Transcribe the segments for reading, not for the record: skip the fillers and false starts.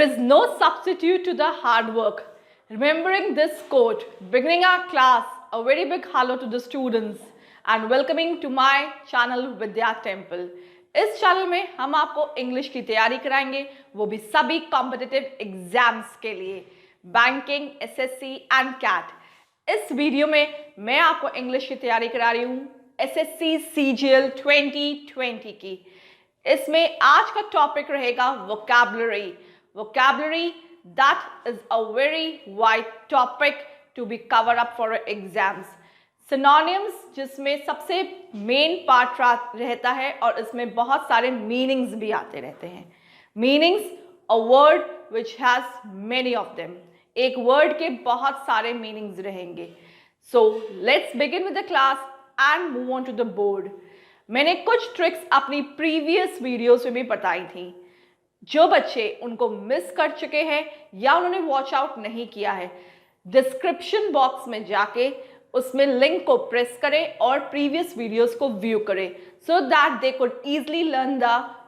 is no substitute to the hard work. Remembering this quote, beginning our class, a very big hello to the students and welcoming to my channel Vidya Temple. इस channel में हम आपको English की तैयारी कराएंगे, वो भी सभी कॉम्पिटिटिव एग्जाम्स के लिए, बैंकिंग, एसएससी एंड कैट। इस वीडियो में मैं आपको इंग्लिश की तैयारी करा रही हूँ एसएससी सीजीएल 2020 की। इसमें आज का टॉपिक रहेगा vocabulary. Vocabulary that is a very wide topic to be cover up for exams. Synonyms जिसमें सबसे मेन पार्ट रहता है और इसमें बहुत सारे मीनिंग्स भी आते रहते हैं। Meanings, a word which has many of them. एक वर्ड के बहुत सारे मीनिंग्स रहेंगे। So let's begin with the class and move on to the board. मैंने कुछ ट्रिक्स अपनी प्रीवियस वीडियोस में भी बताई थी। जो बच्चे उनको मिस कर चुके हैं या उन्होंने वॉच आउट नहीं किया है, डिस्क्रिप्शन बॉक्स में जाके उसमें लिंक को प्रेस करें और प्रीवियस वीडियोस को व्यू करें so that they could easily learn the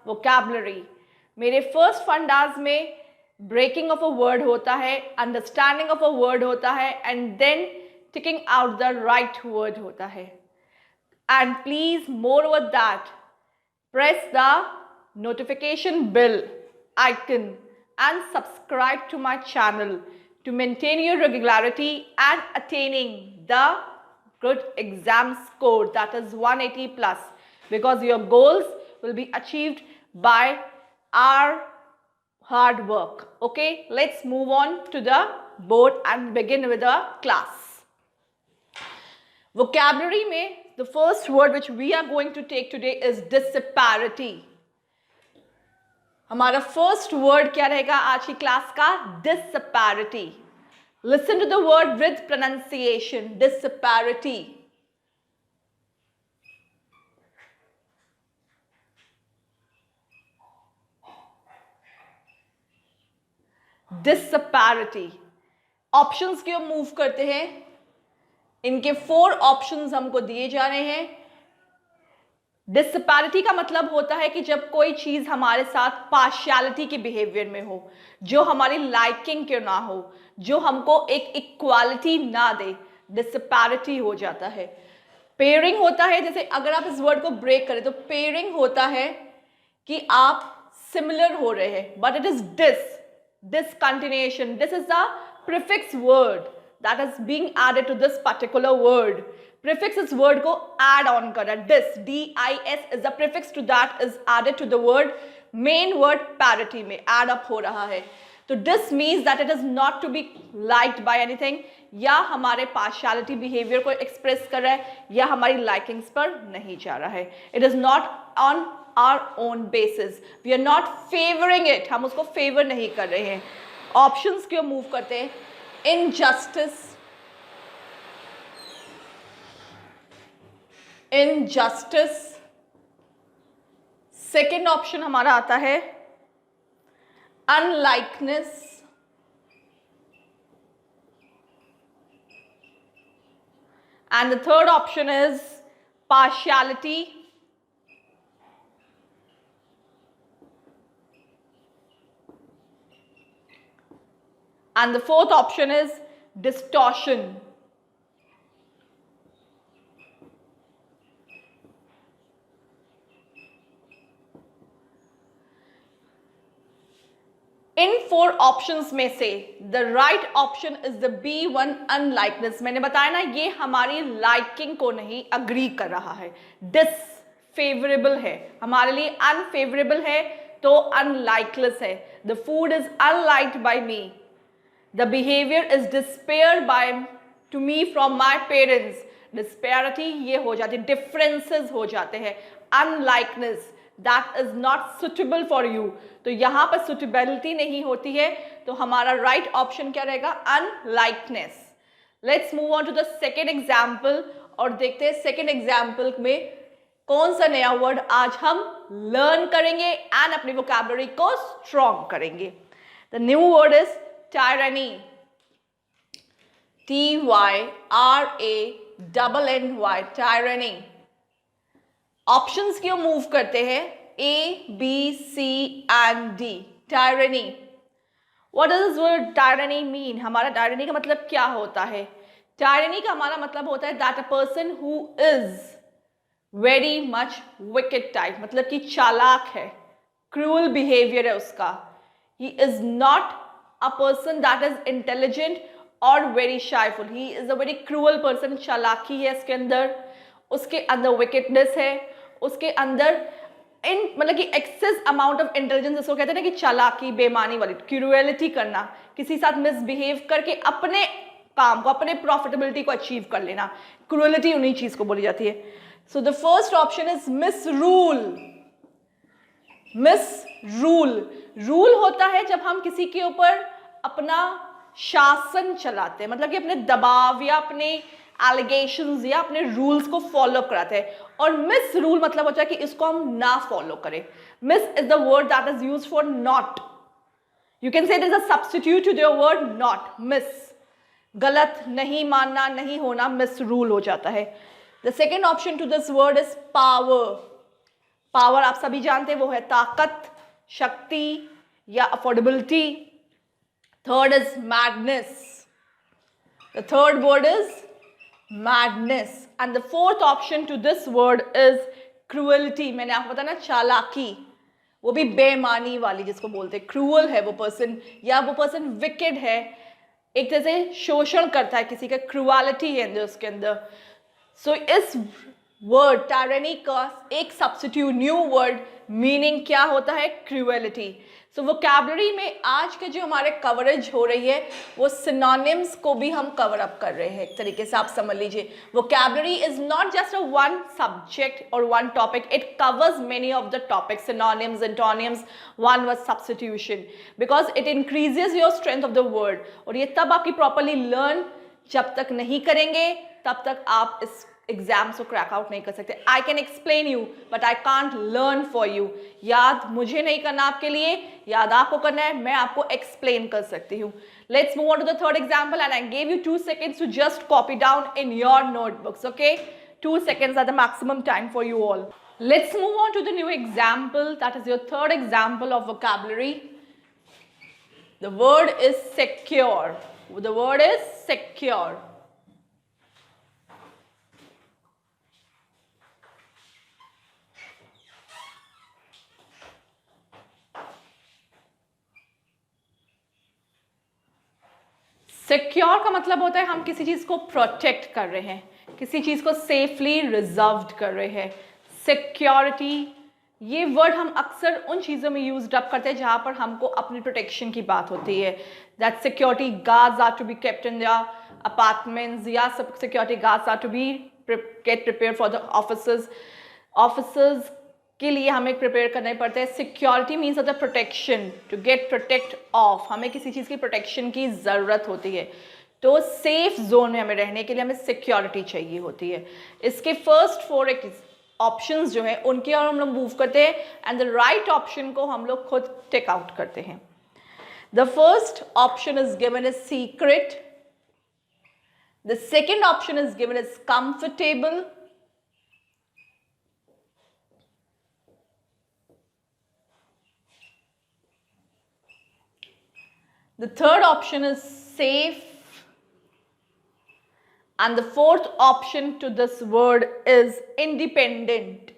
vocabulary. मेरे फर्स्ट फंडाज में ब्रेकिंग ऑफ अ वर्ड होता है, अंडरस्टैंडिंग ऑफ अ वर्ड होता है and then ticking out the right word होता है। And please more over that press the notification bell icon and subscribe to my channel to maintain your regularity and attaining the good exam score that is 180 plus, because your goals will be achieved by our hard work. Okay, let's move on to the board and begin with the class. Vocabulary में the first word which we are going to take today is disparity. हमारा first word क्या रहेगा आज की class का? Disparity. Listen to the word with pronunciation. Disparity, disparity. Options की ओर move करते हैं। इनके 4 ऑप्शंस हमको दिए जा रहे हैं। डिसपैरिटी का मतलब होता है कि जब कोई चीज हमारे साथ पार्शियलिटी के बिहेवियर में हो, जो हमारी लाइकिंग के ना हो, जो हमको एक इक्वालिटी ना दे, डिसपैरिटी हो जाता है। पेयरिंग होता है, जैसे अगर आप इस वर्ड को ब्रेक करें तो पेयरिंग होता है कि आप सिमिलर हो रहे हैं, but it is discontinuation. This is the prefix word that is being added to this particular word. Prefix इस वर्ड को ऐड ऑन कर रहा है। Dis, DIS is the prefix to that is added to the word. Main word parity में add up हो रहा है। तो this means that it is not to be liked by anything, या हमारे पार्शियलिटी बिहेवियर को एक्सप्रेस कर रहा है, या हमारी लाइकिंग्स पर नहीं जा रहा है। It is not on our own basis, we are not favouring it, हम उसको फेवर नहीं कर रहे हैं। ऑप्शंस क्यों मूव करते हैं? Injustice, injustice. सेकेंड ऑप्शन हमारा आता है unlikeness, and the third option is partiality, and the fourth option is distortion. इन 4 ऑप्शंस में से the right option is the B1 unlikeness. मैंने बताया ना, ये हमारी लाइकिंग को नहीं अग्री कर रहा है, डिसफेवरेबल है, हमारे लिए अनफेवरेबल है, तो अनलाइकलेस है। The food is unliked by me, the behaviour is despair by to me from my parents. Disparity ये हो जाती है, डिफरेंसेस हो जाते हैं। Unlikeness, that is not suitable for you, तो यहां पर सुटेबिलिटी नहीं होती है, तो हमारा राइट ऑप्शन क्या रहेगा? Unlikeness. Let's move on to the second example और देखते हैं सेकेंड एग्जाम्पल में कौन सा नया वर्ड आज हम लर्न करेंगे एंड अपनी वोकैबुलरी को स्ट्रॉन्ग करेंगे। The new word is tyranny, TYRANNY, tyranny. Options क्यों मूव करते हैं? A, B, C and D, tyranny. What does this word tyranny mean? हमारा tyranny का मतलब क्या होता है? Tyranny का हमारा मतलब होता है that a person who is very much wicked type, मतलब कि चालाक है, cruel behavior है उसका. He is not a person that is intelligent or very shyful. He is a very cruel person. चालाकी है इसके अंदर, उसके अंदर wickedness है, उसके अंदर मतलब कि एक्सेस अमाउंट ऑफ इंटेलिजेंस, जिसको कहते हैं ना कि चालाकी, बेईमानी वाली, क्रूएलिटी करना, किसी साथ मिसबिहेव करके अपने काम को, अपने प्रॉफिटेबिलिटी को अचीव कर लेना, क्रूएलिटी उन्हीं चीज को बोली जाती है. So the first option is मिसरूल. मिसरूल, rule होता है जब हम किसी के ऊपर अपना शासन चलाते हैं, मतलब कि अपने दबाव या अपने एलिगेशंस या अपने रूल्स को फॉलो कराते हैं. और मिस रूल मतलब होता है कि इसको हम ना फॉलो करें. Mis is the word that is used for not. You can say it is a substitute to the word not. Mis, गलत, नहीं मानना, नहीं होना, मिस रूल हो जाता है. The second option to this word is power. Power आप सभी जानते हैं, वो है ताकत, शक्ति या affordability. Third is madness. The third word is madness. And the fourth option to this word is cruelty. मैंने आपको बताया ना, चालाकी, वो भी बेईमानी वाली जिसको बोलते हैं. क्रूअल है वो पर्सन, या वो पर्सन विकेड है, एक तरह से शोषण करता है किसी का, क्रूअलिटी है अंदर उसके अंदर. सो इस वर्ड टायरनी का एक सब्स्टिट्यूट न्यू वर्ड मीनिंग क्या होता है? क्रूएलिटी. सो वोकैबुलरी में आज के जो हमारे कवरेज हो रही है वो सिनोनिम्स को भी हम कवर अप कर रहे हैं एक तरीके से, आप समझ लीजिए. Vocabulary is not just a one subject और one topic, it covers many of the topics, synonyms, antonyms, one word substitution, because it increases your strength of the word. और ये तब आपकी प्रॉपरली लर्न जब तक नहीं करेंगे तब तक आप इस एग्जाम्स को क्रैक आउट नहीं कर सकते. I can explain you but I can't learn for you. याद मुझे नहीं करना आपके लिए, याद आपको करना है, मैं आपको एक्सप्लेन कर सकती हूँ. Let's move on to the third example and I give you 2 seconds to just copy down in your notebooks. Okay, 2 seconds are the maximum time for you all. Let's move on to the new example, that is your third example of vocabulary. The word is secure. The word is secure. Secure का मतलब होता है हम किसी चीज़ को protect कर रहे हैं, किसी चीज़ को सेफली रिजर्व्ड कर रहे हैं. सिक्योरिटी, ये वर्ड हम अक्सर उन चीज़ों में यूज अप करते हैं जहाँ पर हमको अपनी प्रोटेक्शन की बात होती है. That security guards are to be kept in the apartments, या security guards are to be get prepare for the officers के लिए हमें प्रिपेयर करने पड़ते हैं. Security means the protection, to get protect of, हमें किसी चीज़ की प्रोटेक्शन की ज़रूरत होती है. तो सेफ जोन में हमें रहने के लिए हमें सिक्योरिटी चाहिए होती है. इसके फर्स्ट 4 ऑप्शंस जो हैं उनकी और हम लोग मूव करते हैं एंड द राइट ऑप्शन को हम लोग खुद टेक आउट करते हैं. The first option is given is secret. The second option is given is comfortable. The third option is safe. And the fourth option to this word is independent.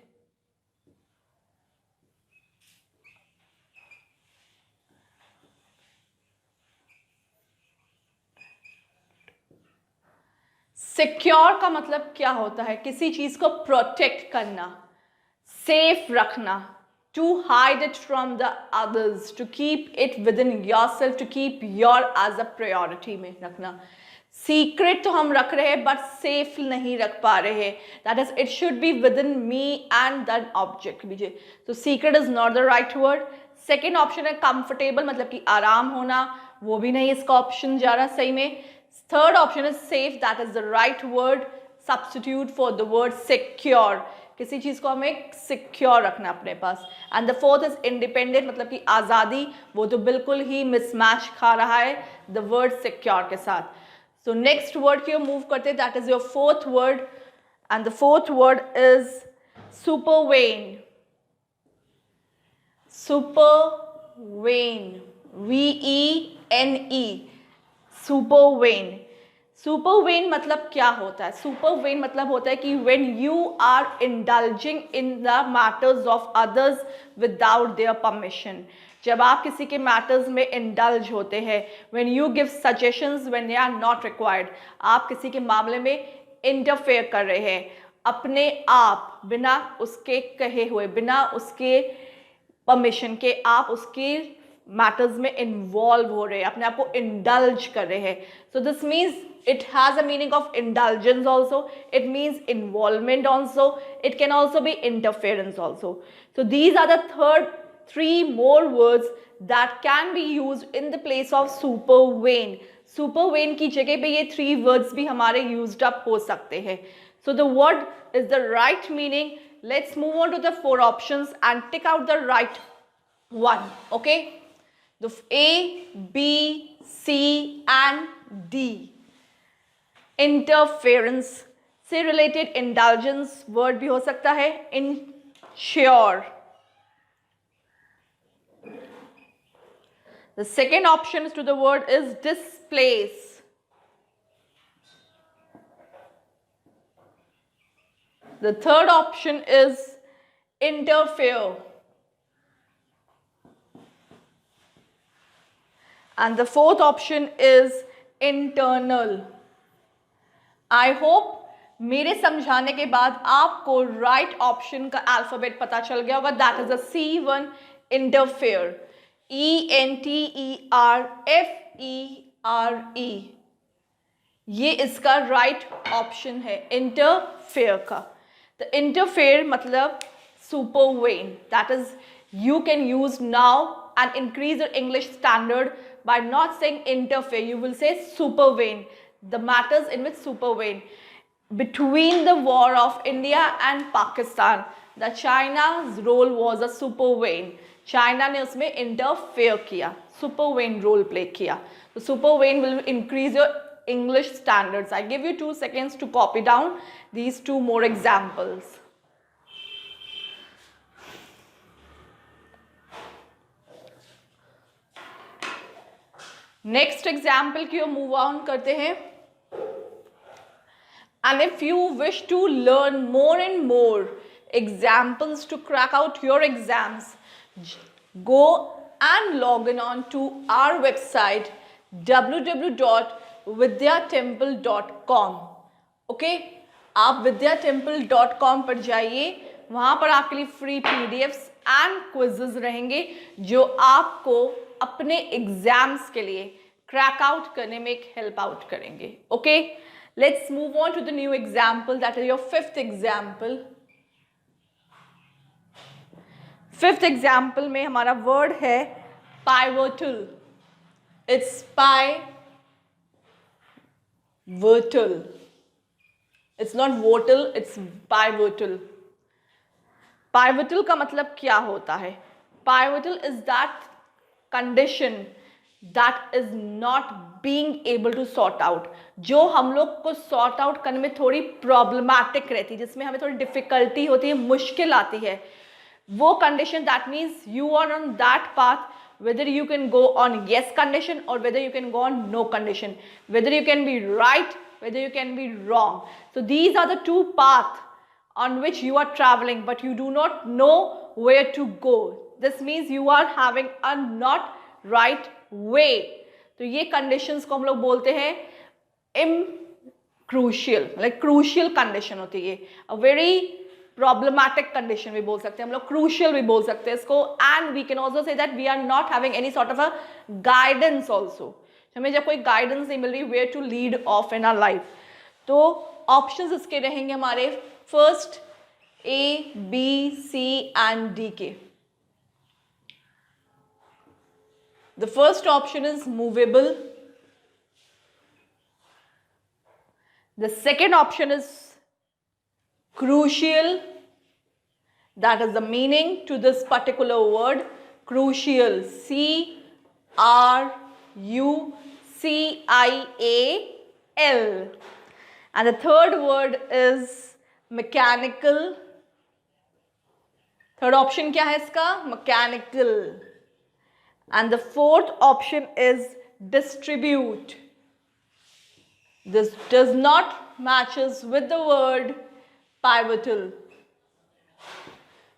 Secure का मतलब क्या होता है? किसी चीज को प्रोटेक्ट करना, सेफ रखना, to hide it from the others, to keep it within yourself, to keep your as a priority में रखना. सीक्रेट तो हम रख रहे हैं बट सेफ नहीं रख पा रहे हैं. That is it should be within me and that object बीजे. तो secret is not the right word. Second option है कंफर्टेबल, मतलब कि आराम होना, वो भी नहीं इसका ऑप्शन जा रहा सही में. Third option is safe, that is the right word substitute for the word secure. किसी चीज़ को हमें सिक्योर रखना अपने पास. And the fourth is independent, मतलब कि आज़ादी, वो तो बिल्कुल ही मिसमैच खा रहा है द वर्ड सिक्योर के साथ. सो नेक्स्ट वर्ड की ओर मूव करते हैं, that is your fourth word and the fourth word is supervene. Supervene, VENE, supervene. Supervene मतलब क्या होता है? सुपर वेन मतलब होता है कि when you are indulging in the matters of others without their permission, जब आप किसी के मैटर्स में इंडल्ज होते हैं, when you give suggestions when they are not required, आप किसी के मामले में इंटरफेयर कर रहे हैं अपने आप, बिना उसके कहे हुए, बिना उसके परमिशन के आप उसके मैटर्स में इन्वॉल्व हो रहे हैं, अपने आप को इंडल्ज कर रहे हैं. So this means it has a meaning of indulgence also, it means involvement also, it can also be interference also. So these are the three more words that can be used in the place of supervein. Supervein की जगह पे ये 3 words भी हमारे used up हो सकते हैं. So the word is the right meaning. Let's move on to the 4 options and tick out the right one. Okay, the A, B, C and D. Interference से रिलेटेड इंडल्जेंस वर्ड भी हो सकता है, insure. The second option to the word is displace. The third option is interfere. And the fourth option is internal. I hope मेरे समझाने के बाद आपको राइट ऑप्शन का अल्फाबेट पता चल गया होगा. That is a C1, interfere. ENTERFERE, ये इसका राइट ऑप्शन है इंटरफेयर का. द इंटरफेयर मतलब supervene. That is you can use now and increase your English standard by not saying interfere. You will say supervein. The matters in which supervein. Between the war of India and Pakistan, the China's role was a supervein. China ने उसमें interfere किया, supervein role play किया. So supervein will increase your English standards. I give you 2 seconds to copy down these 2 more examples. Next example की ओर move on करते हैं. And if you wish to learn more and more examples to crack out your exams, go and log on to our website www.vidyatemple.com. Okay, आप vidyatemple.com पर जाइए. वहाँ पर आपके लिए फ्री PDFs एंड क्विजेस रहेंगे जो आपको अपने एग्जाम्स के लिए क्रैक आउट करने में एक हेल्प आउट करेंगे. Okay, let's move on to the new example. That is your 5th example. 5th example में हमारा वर्ड है pivotal. It's pivotal. It's not votal, it's pivotal. Pivotal का मतलब क्या होता है? Pivotal is that condition that is not being able to sort out. जो हम लोग को sort out करने में थोड़ी problematic रहती है, जिसमें हमें थोड़ी difficulty होती है, मुश्किल आती है. वो condition that means you are on that path, whether you can go on yes condition or whether you can go on no condition, whether you can be right, whether you can be wrong. So these are the 2 paths on which you are traveling, but you do not know where to go. This means you are having a not right way. तो ये conditions को हम लोग बोलते हैं crucial, like crucial condition होती है. A very problematic condition भी बोल सकते हैं हम लोग, crucial भी बोल सकते हैं इसको. And we can also say that we are not having any sort of a guidance also. हमें जब कोई guidance नहीं मिल रही where to lead off in our life. तो options इसके रहेंगे हमारे first A, B, C and D के. The first option is movable. The second option is crucial. That is the meaning to this particular word, crucial. CRUCIAL. And the third word is mechanical. Third option क्या है इसका? Mechanical. And the fourth option is distribute. This does not matches with the word pivotal.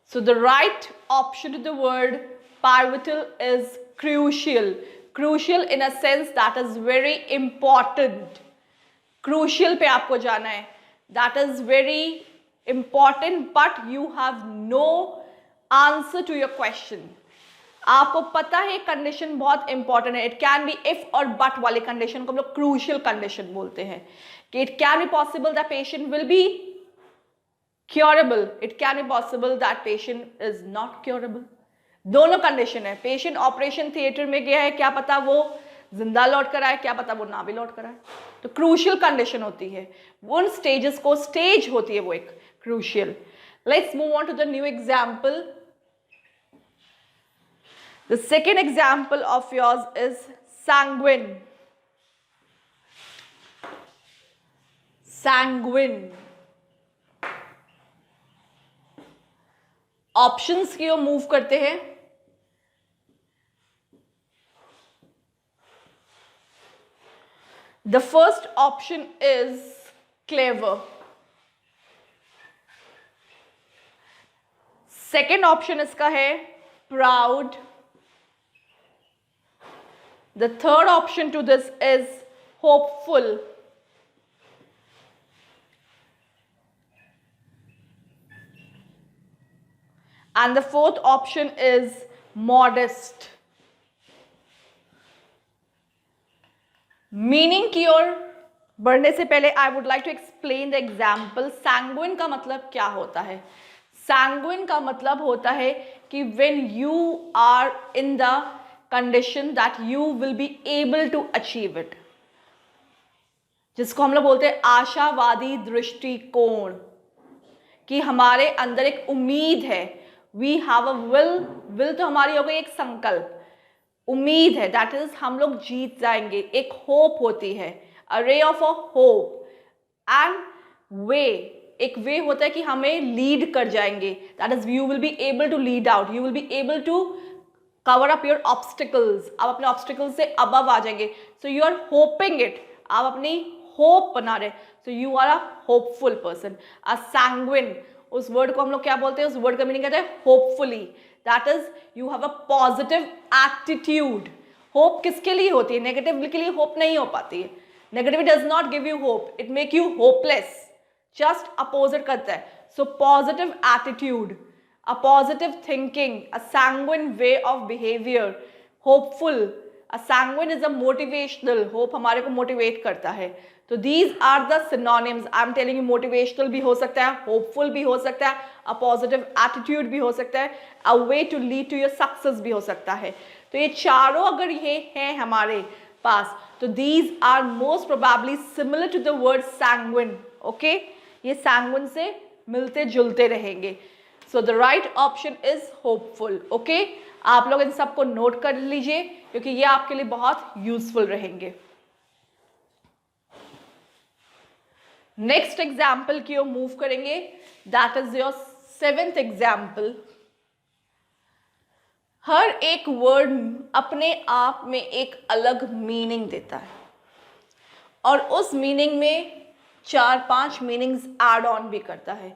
So the right option to the word pivotal is crucial. Crucial in a sense that is very important. Crucial पे आपको जाना है. That is very important, but you have no answer to your question. आपको पता है condition बहुत important है. It can be if और बट वाली कंडीशन को हम लोग क्रूशियल कंडीशन बोलते हैं कि it can be possible that patient will be curable, it can be possible that patient is not curable. दोनों कंडीशन है. पेशेंट ऑपरेशन थिएटर में गया है, क्या पता वो जिंदा लौट कर आए, क्या पता वो ना भी लौट कर आए. तो क्रूशियल कंडीशन होती है. उन स्टेजेस को स्टेज होती है वो एक crucial. Let's move on to the new example. The second example of yours is sanguine. Sanguine. Options की ओर मूव करते हैं. The first option is clever. Second option इसका है proud. The third option to this is hopeful. And the fourth option is modest. Meaning की ओर बढ़ने से पहले I would like to explain the example. Sanguine का मतलब क्या होता है? Sanguine का मतलब होता है कि when you are in the condition that you will be able to achieve it, जिसको हम लोग बोलते हैं आशावादी दृष्टिकोण, कि हमारे अंदर एक उम्मीद है. We have a will तो हमारी हो गई एक संकल्प, उम्मीद है, दैट इज हम लोग जीत जाएंगे. एक होप होती है, a ray of a hope, and way, एक वे होता है कि हमें लीड कर जाएंगे. That is you will be able to lead out, you will be able to cover up your obstacles. आप अपने ऑब्स्टिकल्स से अबव आ जाएंगे. So you are hoping it, आप अपनी होप बना रहे. So you are a hopeful person. A sanguine, उस वर्ड को हम लोग क्या बोलते हैं? उस वर्ड का मीनिंग कहते हैं hopefully. That is you have a positive attitude. Hope किसके लिए होती है? नेगेटिव के लिए होप नहीं हो पाती है. Negative does not give you hope, it make you hopeless. Just opposite करता है. So positive attitude, a positive thinking, a sanguine way of behavior, hopeful. A sanguine is a motivational. Hope हमारे को motivate करता है. तो these are the synonyms. I am telling you, motivational भी हो सकता है, hopeful भी हो सकता है, a positive attitude भी हो सकता है, a way to lead to your success भी हो सकता है. तो ये चारों अगर ये हैं हमारे पास, तो these are most probably similar to the word sanguine. Okay? ये sanguine से मिलते जुलते रहेंगे. So the right option is hopeful. Okay? आप लोग इन सबको नोट कर लीजिए क्योंकि ये आपके लिए बहुत यूजफुल रहेंगे. नेक्स्ट एग्जाम्पल की ओर मूव करेंगे. That is your 7th example. हर एक वर्ड अपने आप में एक अलग मीनिंग देता है और उस मीनिंग में 4-5 मीनिंग्स एड ऑन भी करता है.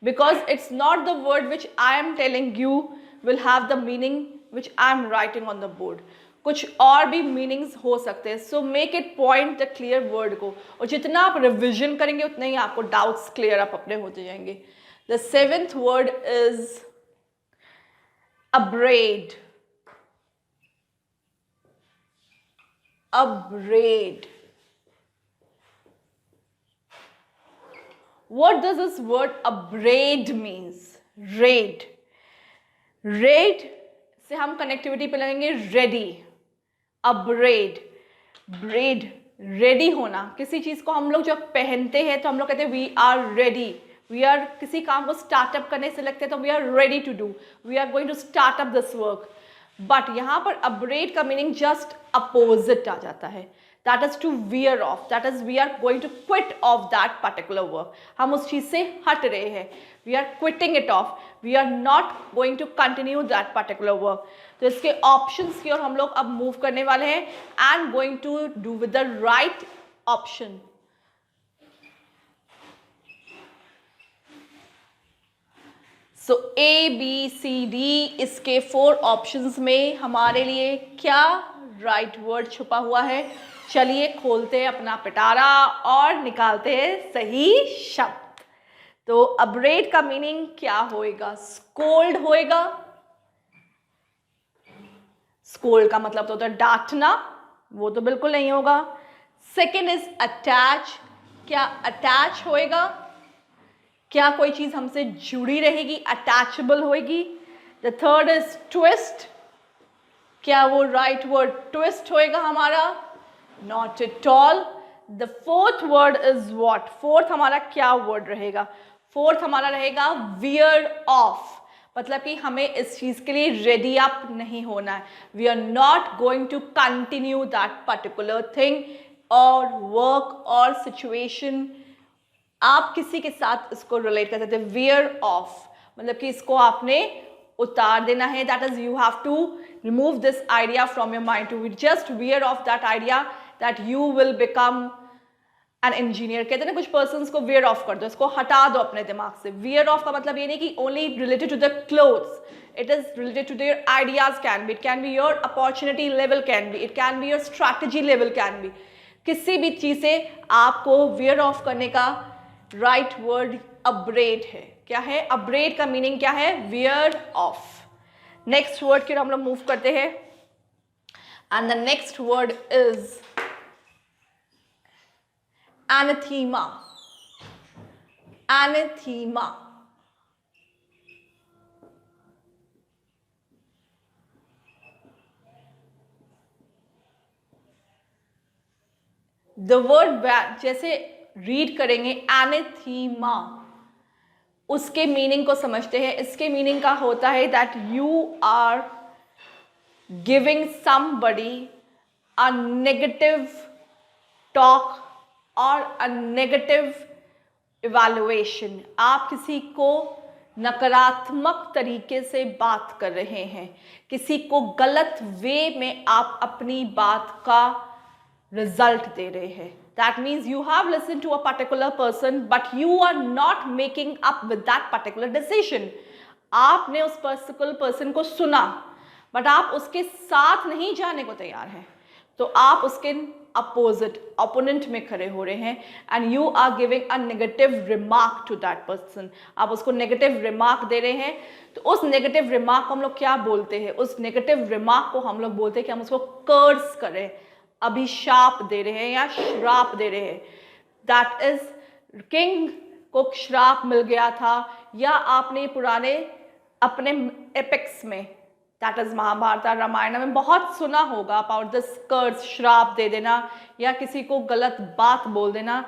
Because it's not the word which I am telling you will have the meaning which I am writing on the board. कुछ और भी मीनिंग्स हो सकते हैं. सो make it point the clear word को, और जितना आप रिविजन करेंगे उतना ही आपको डाउट्स क्लियर अप अपने होते जाएंगे. The 7th word is upbraid. Upbraid. What does this word abrade means? Raid. Raid से हम कनेक्टिविटी पे लगेंगे ready. Abrade. Braid. Ready होना. किसी चीज़ को हम लोग जब पहनते हैं तो हम लोग कहते हैं we are ready. We are किसी काम को स्टार्टअप करने से लगते हैं तो we are ready to do. We are going to start up this work. But यहाँ पर abrade का मीनिंग जस्ट अपोजिट आ जाता है. That is to wear off, that is we are going to quit off that particular work, हम उस चीज से हट रहे हैं, we are quitting it off, we are not going to continue that particular work. तो इसके ऑप्शंस की ओर हम लोग अब मूव करने वाले हैं and going to do with the right option. So A B C D, इसके 4 ऑप्शंस में हमारे लिए क्या राइट वर्ड छुपा हुआ है? चलिए खोलते हैं अपना पिटारा और निकालते हैं सही शब्द। तो अपब्रेड का मीनिंग क्या होएगा? स्कोल्ड होएगा। स्कोल्ड का मतलब तो होता है डांटना, वो तो बिल्कुल नहीं होगा। सेकेंड इज अटैच, क्या अटैच होएगा? क्या कोई चीज हमसे जुड़ी रहेगी, अटैचेबल होएगी? द थर्ड इज ट्विस्ट, क्या वो राइट वर्ड ट्विस्ट होएगा हमारा? Not at all. The fourth word is what? Fourth हमारा क्या वर्ड रहेगा? फोर्थ हमारा रहेगा वियर ऑफ, मतलब कि हमें इस चीज के लिए रेडी अप नहीं होना है। We are not going to continue that particular thing और वर्क और सिचुएशन। आप किसी के साथ इसको रिलेट कर सकते हैं। वियर ऑफ मतलब कि इसको आपने उतार देना है, that is you have to remove this idea from your mind, to just wear off that idea that you will become an engineer. कहते हैं ना कुछ पर्सन्स को वियर ऑफ कर दो, इसको हटा दो अपने दिमाग से। वियर ऑफ का मतलब ये नहीं कि only related to the clothes, it is related to their ideas, can be, it can be your opportunity level, can be, it can be your strategy level, can be। किसी भी चीज से आपको वेयर ऑफ करने का right word अपब्रेड है। क्या है अपब्रेड का मीनिंग? क्या है? Where of. नेक्स्ट वर्ड की हम लोग मूव करते हैं and the next word is anathema. Anathema the word जैसे रीड करेंगे एनाथीमा, उसके मीनिंग को समझते हैं। इसके मीनिंग का होता है that you are giving somebody a negative talk और अ नेगेटिव इवैल्यूएशन। आप किसी को नकारात्मक तरीके से बात कर रहे हैं, किसी को गलत वे में आप अपनी बात का रिजल्ट दे रहे हैं। That means you have listened to a particular person but you are not making up with that particular decision। आपने उस particular person को सुना but आप उसके साथ नहीं जाने को तैयार हैं, तो आप उसके अपोजिट ओपोनेंट में खड़े हो रहे हैं and you are giving a negative remark to that person. आप उसको नेगेटिव रिमार्क दे रहे हैं, तो उस नेगेटिव रिमार्क को हम लोग क्या बोलते हैं? उस नेगेटिव रिमार्क को हम लोग बोलते हैं कि हम उसको कर्स करें, अभिशाप दे रहे हैं या श्राप दे रहे हैं। दैट इज किंग को श्राप मिल गया था, या आपने पुराने अपने एपिक्स में दैट इज महाभारत रामायण में बहुत सुना होगा अबाउट दिस कर्स, श्राप दे देना या किसी को गलत बात बोल देना,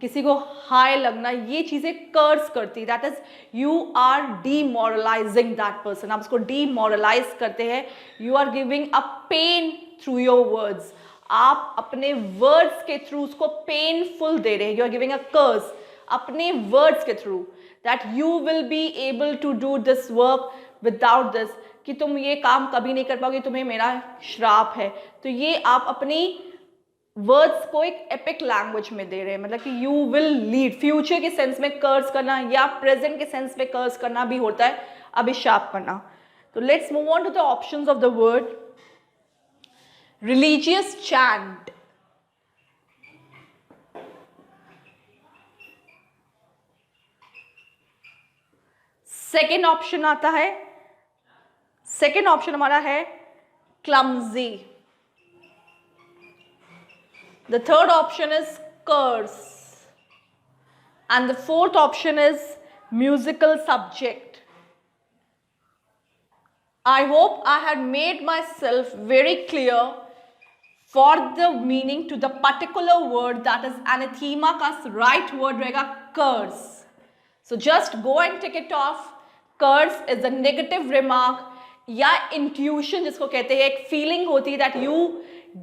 किसी को हाय लगना, ये चीजें कर्स करती। That is you are demoralizing that person. आप उसको डीमोरलाइज करते हैं। You are giving a pain through your words. आप अपने वर्ड्स के थ्रू उसको पेनफुल दे रहे हैं। You are giving a curse अपने वर्ड्स के through that you will be able to do this work without this, कि तुम ये काम कभी नहीं कर पाओगे, तुम्हें मेरा श्राप है। तो ये आप अपनी वर्ड्स को एक एपिक लैंग्वेज में दे रहे हैं, मतलब कि यू विल लीड। फ्यूचर के सेंस में कर्स करना या प्रेजेंट के सेंस में कर्स करना भी होता है अभिशाप करना। तो let's move on to the options of the word. Religious chant, second option आता है, सेकेंड ऑप्शन हमारा है clumsy. The third option is curse and the fourth option is musical subject. I hope I had made myself very clear for the meaning to the particular word, that is anathema का right word रहेगा curse। So just go and take it off। Curse is a negative remark या intuition जिसको कहते हैं, एक feeling होती है that you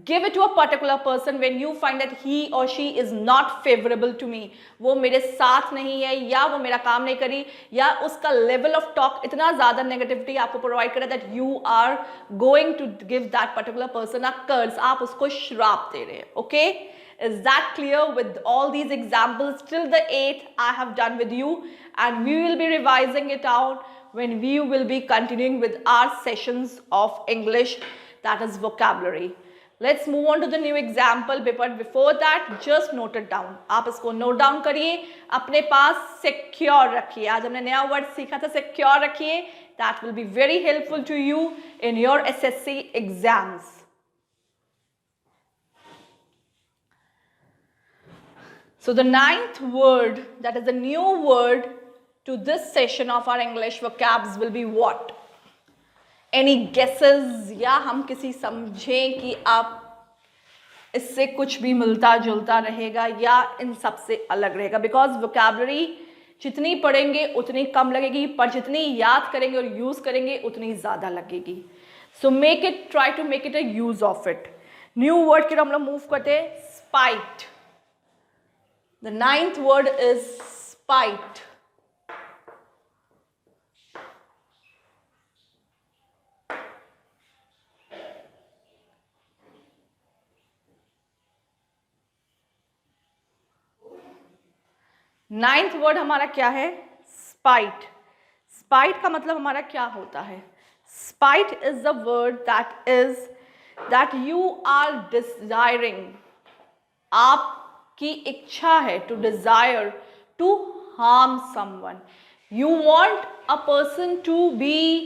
give it to a particular person when you find that he or she is not favorable to me, वो मेरे साथ नहीं है या वो मेरा काम नहीं करी या उसका level of talk इतना ज़्यादा negativity आपको provide करे that you are going to give that particular person a curse, आप उसको श्राप दे रहे हैं. Okay, is that clear? With all these examples till the 8th I have done with you, and we will be revising it out when we will be continuing with our sessions of English, that is vocabulary. Let's move on to the new example, but before that just note it down. आप इसको note down करिए, अपने पास secure रखिए. आज हमने नया word सीखा था, secure रखिए. That will be very helpful to you in your SSC exams. So the 9th word, that is the new word to this session of our English vocabs, will be what? Any guesses? या हम किसी समझें कि आप इससे कुछ भी मिलता जुलता रहेगा या इन सबसे अलग रहेगा? बिकॉज वोकैबुलरी जितनी पढ़ेंगे उतनी कम लगेगी, पर जितनी याद करेंगे और यूज करेंगे उतनी ज्यादा लगेगी. So make it, try to make it a use of it. New word की हम लोग मूव करते हैं, spite. The 9th word is spite. Ninth word हमारा क्या है? स्पाइट. स्पाइट का मतलब हमारा क्या होता है? Spite is the word that you are desiring. आपकी इच्छा है, to desire to harm someone. You want a person to be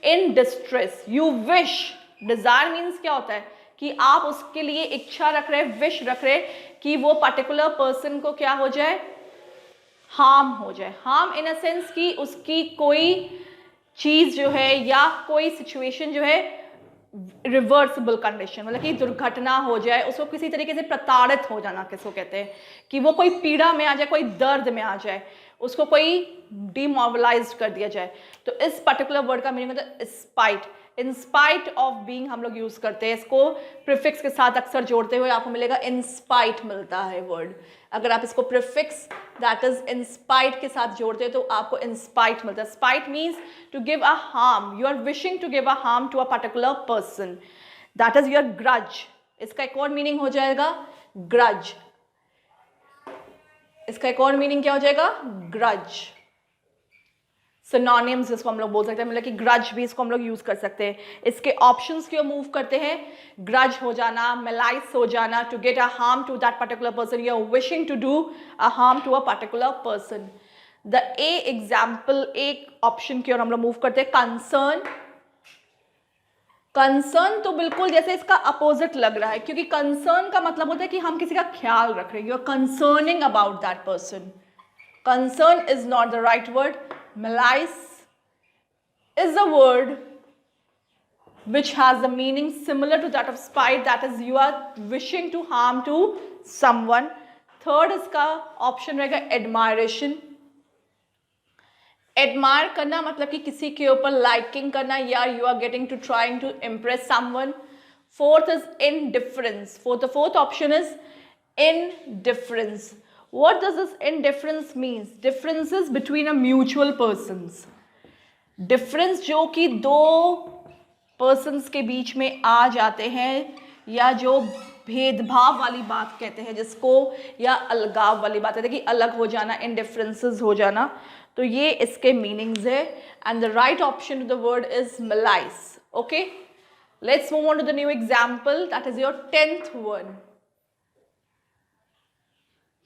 in distress. You wish. Desire means क्या होता है कि आप उसके लिए इच्छा रख रहे, विश रख रहे कि वो पर्टिकुलर पर्सन को क्या हो जाए? हार्म हो जाए. हार्म इन अ सेंस कि उसकी कोई चीज जो है या कोई सिचुएशन जो है रिवर्सिबल कंडीशन, मतलब कि दुर्घटना हो जाए, उसको किसी तरीके से प्रताड़ित हो जाना किसको कहते हैं, कि वो कोई पीड़ा में आ जाए, कोई दर्द में आ जाए, उसको कोई डिमोबिलाइज कर दिया जाए. तो इस पर्टिकुलर वर्ड का मीनिंग होता है spite. In spite of being हम लोग यूज करते हैं इसको प्रीफिक्स के साथ अक्सर जोड़ते हुए. आपको मिलेगा इन स्पाइट मिलता है वर्ड. अगर आप इसको prefix that is in spite के साथ जोड़ते हैं तो आपको इन स्पाइट मिलता है. Spite means to give a harm. You are wishing to give a harm to a particular person. That is your grudge. इसका एक और मीनिंग हो जाएगा ग्रज. इसका एक और मीनिंग क्या हो जाएगा? ग्रज. सिनोनिम्स जिसको हम लोग बोल सकते हैं, मतलब कि ग्रज भी इसको हम लोग यूज कर सकते हैं. इसके ऑप्शंस की ओर मूव करते हैं. ग्रज हो जाना, मेलाइस हो जाना, to get a harm to that particular person. You are wishing to do a harm to a particular person. The a example, एक ऑप्शन की ओर हम लोग मूव करते हैं, कंसर्न. कंसर्न तो बिल्कुल जैसे इसका अपोजिट लग रहा है, क्योंकि कंसर्न का मतलब होता है कि हम किसी का ख्याल रख रहे हैं. You are concerning about that person. Concern is not the right word. Malice is a word which has the meaning similar to that of spite. That is, you are wishing to harm to someone. Third इसका option रहेगा admiration. Admire करना मतलब कि किसी के ऊपर liking करना, या you are getting to trying to impress someone. Fourth is indifference. The fourth option is indifference. What does this indifference means? Differences between a mutual persons. Difference जो कि दो persons के बीच में आ जाते हैं, या जो भेदभाव वाली बात कहते हैं जिसको, या अलगाव वाली बात कहते हैं कि अलग हो जाना, indifferences हो जाना. तो ये इसके meanings है. And the right option to the word is malice. Okay? Let's move on to the new example. That is your 10th one.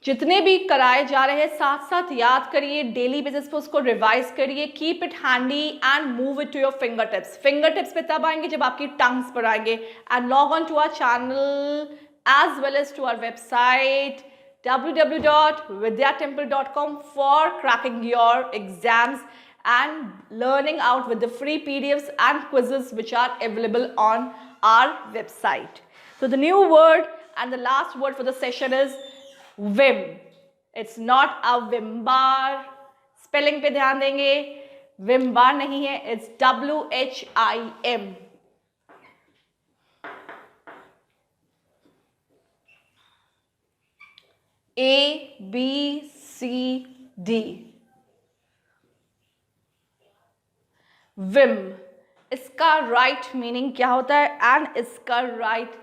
जितने भी कराए जा रहे हैं साथ साथ याद करिए, डेली बेसिस पे उसको रिवाइज करिए. Keep it handy and move it to your finger tips. Finger tips पे तब आएंगे जब आपकी टंग्स पर आएंगे. And log on to our channel as well as to our website www.vidyatemple.com for cracking your exams and learning out with the free PDFs and quizzes which are available on our website. So the new word and the last word for the session is Vim. It's not a Vim bar. Spelling पे ध्यान देंगे. Vim bar नहीं है. It's WHIM. A, B, C, D. Vim, इसका right meaning क्या होता है and इसका राइट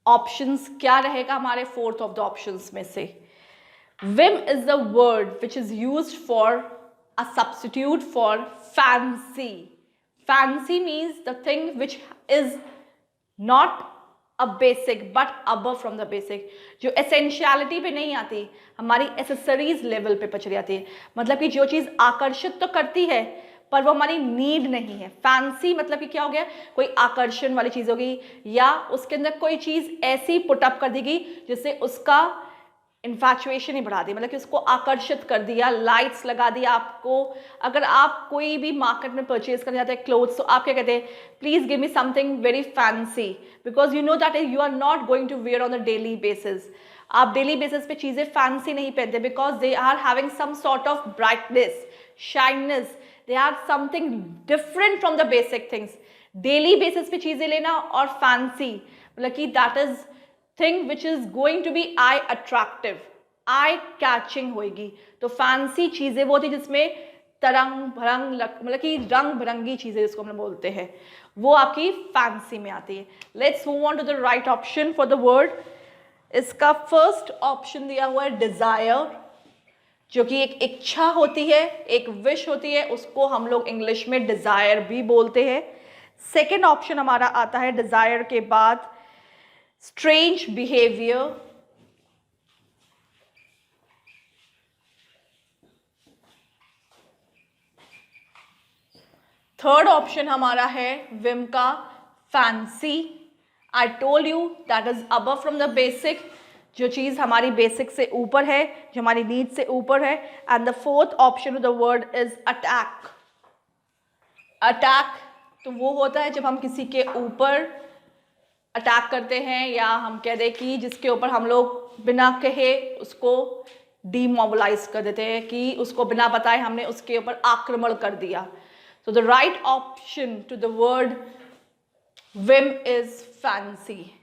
ऑप्शंस क्या रहेगा हमारे फोर्थ ऑफ द ऑप्शंस में से? Vim is the word which is used for a substitute for fancy. Fancy means the thing which is not a basic but above from the basic, जो essentiality पे नहीं आती, हमारी accessories level पे चली जाती है. मतलब कि जो चीज़ आकर्षित तो करती है पर वो हमारी नीड नहीं है. फैंसी मतलब कि क्या हो गया, कोई आकर्षण वाली चीज़ होगी या उसके अंदर कोई चीज़ ऐसी पुटअप कर देगी जिससे उसका इन्फैचुएशन ही बढ़ा दी, मतलब कि उसको आकर्षित कर दिया, लाइट्स लगा दिया आपको. अगर आप कोई भी मार्केट में परचेज करने जाते हैं क्लोथ्स, तो आप क्या कहते हैं, please give me something very fancy, because you know that you are not going to wear on the daily basis. आप डेली बेसिस पे चीज़ें फैंसी नहीं पहनते because they are having some sort of brightness, shininess, they are something different from the basic things. Daily basis पे चीज़ें लेना और fancy मतलब कि that is thing which is going to be eye attractive, eye catching होगी. तो fancy चीज़ें वो थी जिसमें तरंग भरंग मतलब कि रंग बिरंगी चीज़ें जिसको हम बोलते हैं, वो आपकी फैंसी में आती है. Let's move on to the right option for the word. इसका फर्स्ट ऑप्शन दिया हुआ है डिज़ायर, जो कि एक इच्छा होती है, एक विश होती है, उसको हम लोग इंग्लिश में डिज़ायर भी बोलते हैं. सेकेंड ऑप्शन हमारा आता है डिज़ायर के बाद स्ट्रेंज बिहेवियर. थर्ड ऑप्शन हमारा है विम का fancy. I told you that is above from the basic, जो चीज़ हमारी बेसिक से ऊपर है, जो हमारी नीड से ऊपर है. And the fourth option of the word is attack. Attack तो वो होता है जब हम किसी के ऊपर अटैक करते हैं, या हम कह दें कि जिसके ऊपर हम लोग बिना कहे उसको डीमोबिलाइज कर देते हैं, कि उसको बिना बताए हमने उसके ऊपर आक्रमण कर दिया. So the right option to the word whim is fancy.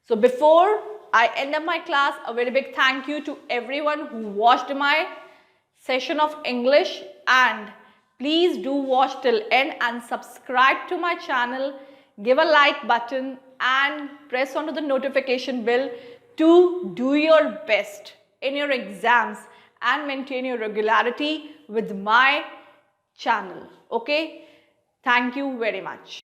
So before I end up my class, a very big thank you to everyone who watched my session of English, and please do watch till end and subscribe to my channel, give a like button and press onto the notification bell to do your best in your exams and maintain your regularity with my channel. Okay, thank you very much.